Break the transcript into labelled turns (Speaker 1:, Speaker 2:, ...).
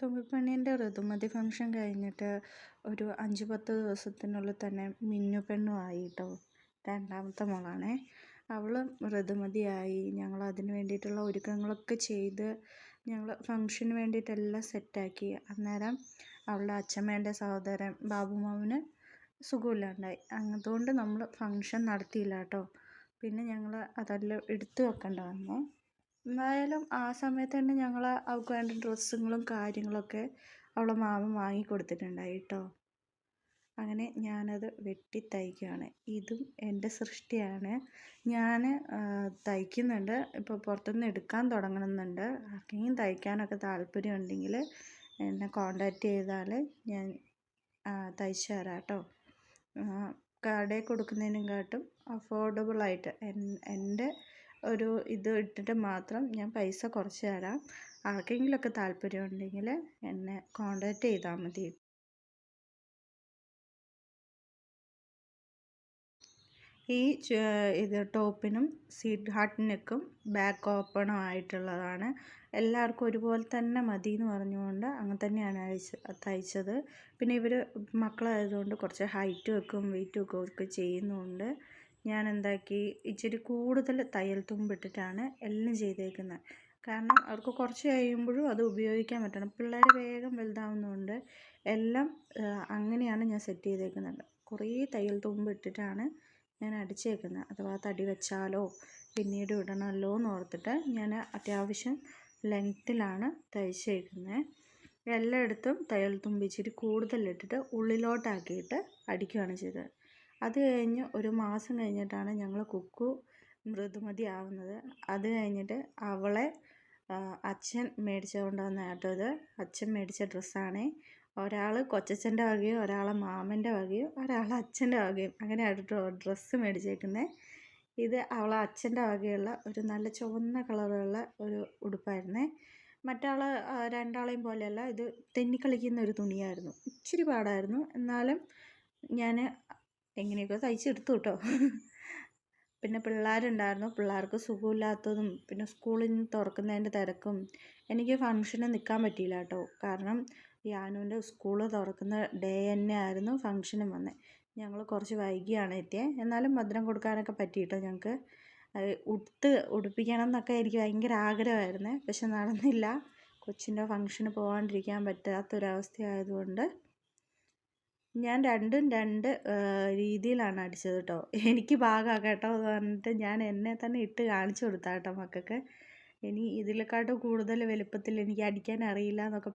Speaker 1: തുമ്പിപ്പെണ്ണിൻ്റെ ഋതുമതി function കഴിഞ്ഞിട്ട് ഒരു 5-10 ദിവസത്തിനുള്ളിൽ തന്നെ മിന്നു പെണ്ണും ആയി കേട്ടോ. രണ്ടാമത്തെ മോളാണേ. അവൾ ഋതുമതിയായി. ഞങ്ങൾ അതിന് വേണ്ടിയിട്ടുള്ള ഒരുക്കങ്ങളൊക്കെ ചെയ്ത് ഞങ്ങൾ ഫംഗ്ഷന് വേണ്ടിയിട്ടെല്ലാം സെറ്റാക്കി. അന്നേരം അവളുടെ അച്ഛമ്മേൻ്റെ സഹോദരൻ ബാബുമാമന് സുഖമില്ലാണ്ടായി. അതുകൊണ്ട് നമ്മൾ ഫംഗ്ഷൻ നടത്തിയില്ല കേട്ടോ. പിന്നെ ഞങ്ങൾ അതെല്ലാം എടുത്തു വെക്കേണ്ട വന്നു. എന്തായാലും ആ സമയത്ത് തന്നെ ഞങ്ങൾ അവൾക്ക് വേണ്ട ഡ്രസ്സുകളും കാര്യങ്ങളൊക്കെ അവളെ മാമൻ വാങ്ങിക്കൊടുത്തിട്ടുണ്ടായി കേട്ടോ. അങ്ങനെ ഞാനത് വെട്ടി തയ്ക്കുകയാണ്. ഇതും എൻ്റെ സൃഷ്ടിയാണ്. ഞാൻ തയ്ക്കുന്നുണ്ട്. ഇപ്പോൾ പുറത്തുനിന്ന് എടുക്കാൻ തുടങ്ങുന്നുണ്ട്. ആർക്കെങ്കിലും തയ്ക്കാനൊക്കെ താല്പര്യമുണ്ടെങ്കിൽ എന്നെ കോണ്ടാക്റ്റ് ചെയ്താൽ ഞാൻ തയ്ച്ചു തരാം കേട്ടോ. കടയിൽ കൊടുക്കുന്നതിനെക്കാട്ടും അഫോർഡബിളായിട്ട് എൻ്റെ ഒരു ഇത് ഇട്ടിട്ട് മാത്രം ഞാൻ പൈസ കുറച്ച് തരാം. ആർക്കെങ്കിലുമൊക്കെ താല്പര്യമുണ്ടെങ്കിൽ എന്നെ കോണ്ടാക്റ്റ് ചെയ്താൽ മതി. ഈ ഇത് ടോപ്പിനും സീറ്റ് ഹാർട്ട് നെക്കും ബാക്ക് ഓപ്പണും ആയിട്ടുള്ളതാണ്. എല്ലാവർക്കും ഒരുപോലെ തന്നെ മതി എന്ന് പറഞ്ഞുകൊണ്ട് അങ്ങനെ തന്നെയാണ് തയ്ച്ചത്. പിന്നെ ഇവർ മക്കളായതുകൊണ്ട് കുറച്ച് ഹൈറ്റ് വെക്കും വെയിറ്റ് വെക്കും ഒക്കെ ചെയ്യുന്നതുകൊണ്ട് ഞാൻ എന്താക്കി, ഇച്ചിരി കൂടുതൽ തയ്യൽ തുമ്പിട്ടിട്ടാണ് എല്ലാം ചെയ്തേക്കുന്നത്. കാരണം അവർക്ക് കുറച്ച് കഴിയുമ്പോഴും അത് ഉപയോഗിക്കാൻ പറ്റണം. പിള്ളേർ വേഗം വലുതാവുന്നതുകൊണ്ട് എല്ലാം അങ്ങനെയാണ് ഞാൻ സെറ്റ് ചെയ്തേക്കുന്നത്. കുറേ തയ്യൽ തുമ്പിട്ടിട്ടാണ് ഞാൻ അടിച്ചേക്കുന്നത്. അഥവാ തടി വെച്ചാലോ പിന്നീട് ഇടണമല്ലോ എന്ന് ഓർത്തിട്ട് ഞാൻ അത്യാവശ്യം ലെങ്ത്തിലാണ് തയ്ച്ചേക്കുന്നത്. എല്ലായിടത്തും തയ്യൽ തുമ്പി ഇച്ചിരി കൂടുതലിട്ടിട്ട് ഉള്ളിലോട്ടാക്കിയിട്ട് അടിക്കുകയാണ് ചെയ്തത്. അത് കഴിഞ്ഞ് ഒരു മാസം കഴിഞ്ഞിട്ടാണ് ഞങ്ങൾ കുക്കു ഋതുമതി ആവുന്നത്. അത് കഴിഞ്ഞിട്ട് അവളെ അച്ഛൻ മേടിച്ചു കൊണ്ടുവന്ന കേട്ടോ. ഇത് അച്ഛൻ മേടിച്ച ഡ്രസ്സാണ്. ഒരാൾ കൊച്ചച്ഛൻ്റെ വകയും ഒരാളെ മാമൻ്റെ വകയും ഒരാൾ അച്ഛൻ്റെ വകയും അങ്ങനെയാണ് ഡ്രസ്സ് മേടിച്ചേക്കുന്നത്. ഇത് അവളെ അച്ഛൻ്റെ വകയുള്ള ഒരു നല്ല ചുവന്ന കളറുള്ള ഒരു ഉടുപ്പായിരുന്നേ. രണ്ടാളെയും പോലെയല്ല, ഇത് തെന്നിക്കളിക്കുന്ന ഒരു തുണിയായിരുന്നു. ഇച്ചിരി പാടായിരുന്നു. എന്നാലും ഞാൻ എങ്ങനെയൊക്കെ തയ്ച്ചെടുത്തു കേട്ടോ. പിന്നെ പിള്ളേരുണ്ടായിരുന്നു. പിള്ളേർക്ക് സുഖമില്ലാത്തതും പിന്നെ സ്കൂളിൽ നിന്ന് തുറക്കുന്നതിൻ്റെ തിരക്കും എനിക്ക് ഫംഗ്ഷന് നിൽക്കാൻ പറ്റിയില്ല കേട്ടോ. കാരണം യാനുവിൻ്റെ സ്കൂള് തുറക്കുന്ന ഡേ തന്നെ ആയിരുന്നു ഫംഗ്ഷനും വന്നത്. ഞങ്ങൾ കുറച്ച് വൈകിയാണ് എത്തിയത്. എന്നാലും മധുരം കൊടുക്കാനൊക്കെ പറ്റി കേട്ടോ ഞങ്ങൾക്ക്. ഉടുപ്പിക്കണം എന്നൊക്കെ എനിക്ക് ഭയങ്കര ആഗ്രഹമായിരുന്നു. പക്ഷെ നടന്നില്ല. കൊച്ചിൻ്റെ ഫംഗ്ഷന് പോകാണ്ടിരിക്കാൻ പറ്റാത്തൊരവസ്ഥയായതുകൊണ്ട് ഞാൻ രണ്ടും രണ്ട് രീതിയിലാണ് അടിച്ചത് കേട്ടോ. എനിക്ക് പാകമാണ് കേട്ടോ എന്ന് പറഞ്ഞിട്ട് ഞാൻ എന്നെ തന്നെ ഇട്ട് കാണിച്ചു കൊടുത്താൽ കേട്ടോ മക്കൾക്ക്. ഇനി ഇതിലെക്കാട്ടും കൂടുതൽ വലുപ്പത്തിൽ എനിക്ക് അടിക്കാൻ അറിയില്ല എന്നൊക്കെ